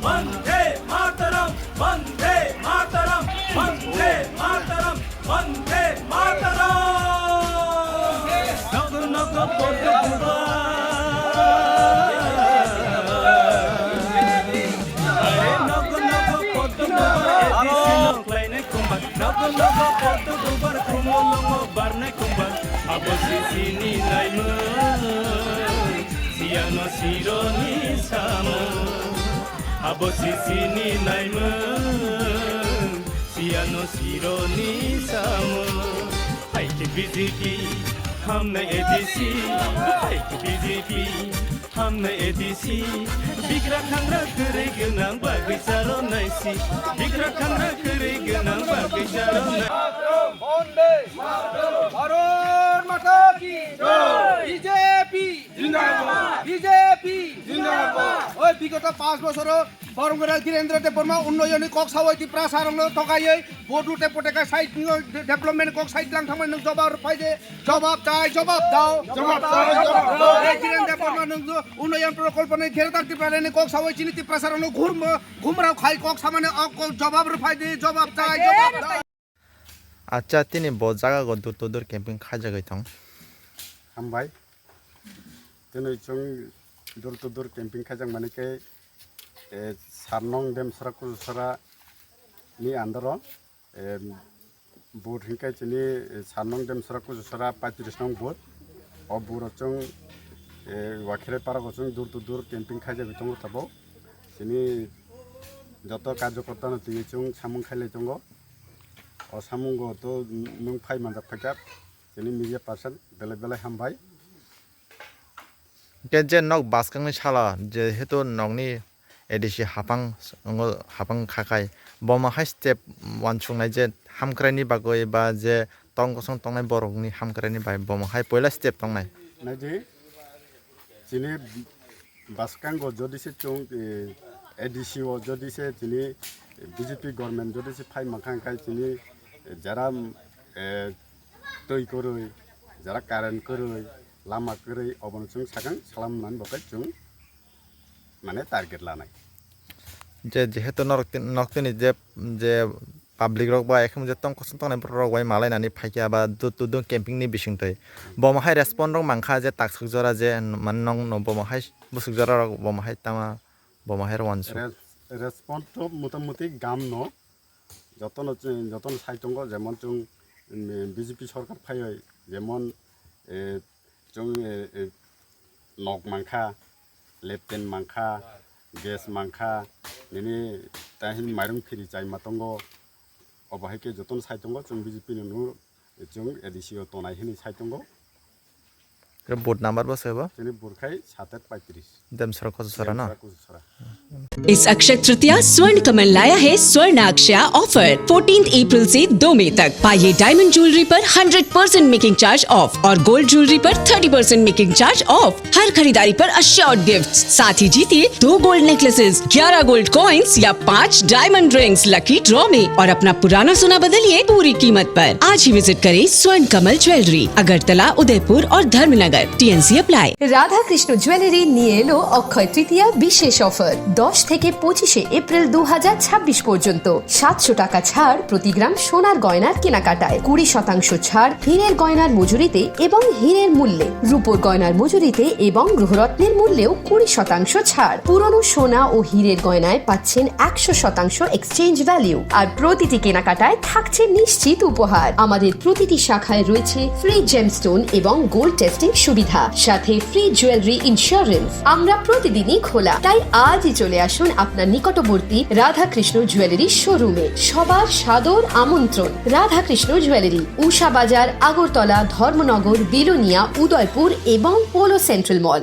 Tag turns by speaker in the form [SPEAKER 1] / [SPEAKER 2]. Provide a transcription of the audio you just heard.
[SPEAKER 1] वंदे मातरम वंदे मातरम वंदे मातरम वंदे मातरम नगर नगर पड़ते दुआ अरे नगर नगर पड़ते दुआ एदिसी नक्लाइने कुम्बार नगर नगर पड़ते दुबार कुमोलंगो बारने कुम्बार अब सिसिनी नाइमो सियानो सिरोनी सामो अब सिसिनी नाइमो सियानो सिरोनी सामो हाइक बीजेपी हमने एडीसी हाइक बीजेपी हमने एडीसी बिग्रा खांग्रा करे गोनां बागैसारो नायसि बिग्रा खांग्रा करे गोनां बागैसारो
[SPEAKER 2] भारत माता की बीजेपी जिंदाबाद बीजेपी जिंदाबाद ओइ विगत 5 বছর বরঙ্গরা ধীরেন্দ্র দেববর্মা উন্নয়নী কক সাওয়াইতি প্রাসারং থকাयै বডু টেপটেকা সাইট ডেভেলপমেন্ট কক সাইট লাং থামাই নং জবাব ফাইদে জবাব চাই জবাব দাও জবাব চাই জবাব দাও এই ধীরেন্দ্র দেববর্মা নং উন্নয়ন প্রকল্প নে ঘেরতার টিপ্রানে কক সাওয়াইতি নীতি প্রাসারং ঘুমরাও খাই কক সামানে জবাব ফাইদে জবাব চাই জবাব দাও
[SPEAKER 3] আচ্ছা তিনি বজাগা গদুর তোদুর ক্যাম্পিং খাজাগৈ থং
[SPEAKER 4] হামবাই দিनै जों दुर तुदुर कैम्पिं खाजां मानेके सारनं डेम सरा नि आन्दार बुट हिंखाय चिनि सारनं डेम सरा 35 नं बुट अ बुरचों वाखेरे पारागो जों दुर तुदुर कैम्पिं खाजा बिथंग थाबो चिनि जत कार्यकर्ता न तिय जों सामुं खाइले जोंगो अ सामुंगो तो नों फाइ मानजा फाइका चिनि मिडिया पार्सन बेले बेले हामबाय
[SPEAKER 3] जे नक बासकांनि साला जेहेतु नगनि एडिसि हाफां खाखाय बमाहाय स्टेप वानसुंनाय जे हामख्रायनि बागै बा जे तंगसं तंनाय बरकनि हामख्रायनि बाय बमाहाय पहिला स्टेप तंनाय
[SPEAKER 4] नायदि जिनि बासकांगो जदिसे चों एडिसि ओ जदिसे जिनि बीजेपी गवर्नमेंट जदिसे फाइ माखांखाय जिनि जारा दै करै जारा कारेन्ट करै लामा करै अबन जों सागां खालामनानै बकाय जों माने टारगेट लानाय
[SPEAKER 3] जे जेहेतु नक्तिनि जे पाब्लिक रक बा एखम जे तंकसं तंनाय रक बाय मालायनानै फाइका बा दुदु कैम्पिंनि बिसिंथै बमाहाय रेस्पन्ड रक मांखा जे ताकसुक जरा जे मान नंग न बमाहाय बुसुक जरा रक बमाहाय तामा बमाहाय वानसु
[SPEAKER 4] रेस्पन्ड तो मोटामुटी गाम न जतन साइतंग जेमन जों बीजेपी सरकार फाय जेमन जों नक मांखा लेफ्टेन मांखा गेस मांखा निनि ताहिन माइरं फिरि जाय मातंगो अबहायके जतन साइतंगो जों बीजेपी नु जों एडिसिओ तनाय हिनि साइतंगो
[SPEAKER 3] बोर्ड नंबर बसेबो
[SPEAKER 4] जोंनि बुरखाय 735
[SPEAKER 3] देम सरको सरा ना
[SPEAKER 5] इस अक्षय तृतीया स्वर्ण कमल लाया है स्वर्ण अक्षया ऑफर 14 अप्रैल से 2 मई तक पाइए डायमंड ज्वेलरी पर 100% मेकिंग चार्ज ऑफ और गोल्ड ज्वेलरी पर 30% मेकिंग चार्ज ऑफ हर खरीदारी पर अश्योर्ड गिफ्ट्स साथ ही जीतिए 2 गोल्ड नेकलेसेस 11 गोल्ड कॉइन्स या 5 डायमंड रिंग्स लकी ड्रॉ में और अपना पुराना सोना बदलिए पूरी कीमत पर आज ही विजिट करें स्वर्ण कमल ज्वेलरी अगरतला उदयपुर और धर्मनगर नगर TNC apply.
[SPEAKER 6] Radha Krishna jewellery নিয়ে এলো অক্ষয় তৃতীয়া বিশেষ অফার 10 থেকে 25 এপ্রিল 2026 পর্যন্ত 700 টাকা ছাড় প্রতি গ্রাম সোনার গয়নার কেনাকাটায়, 20% ছাড় হীরের গয়নার মজুরিতে এবং হীরের মূল্যে, রূপোর গয়নার মজুরিতে এবং গ্রহরত্নের মূল্যেও 20% ছাড়। পুরনো সোনা ও হীরের গয়নায় পাচ্ছেন 100% এক্সচেঞ্জ ভ্যালু, আর প্রতিটি কেনাকাটায় থাকছে নিশ্চিত উপহার। আমাদের প্রতিটি শাখায় রয়েছে ফ্রি জেমস্টোন এবং গোল্ড টেস্টিং সুবিধা, সাথে ফ্রি জুয়েলারি ইন্স্যুরেন্স। আমরা প্রতিদিনই খোলা, তাই আজই চলে আসুন আপনার নিকটবর্তী রাধাকৃষ্ণ জুয়েলারি শোরুমে। সবার সাদর আমন্ত্রণ। রাধাকৃষ্ণ জুয়েলারি, উষা বাজার, আগরতলা, ধর্মনগর, বিলোনিয়া, উদয়পুর এবং পোলো সেন্ট্রাল মল।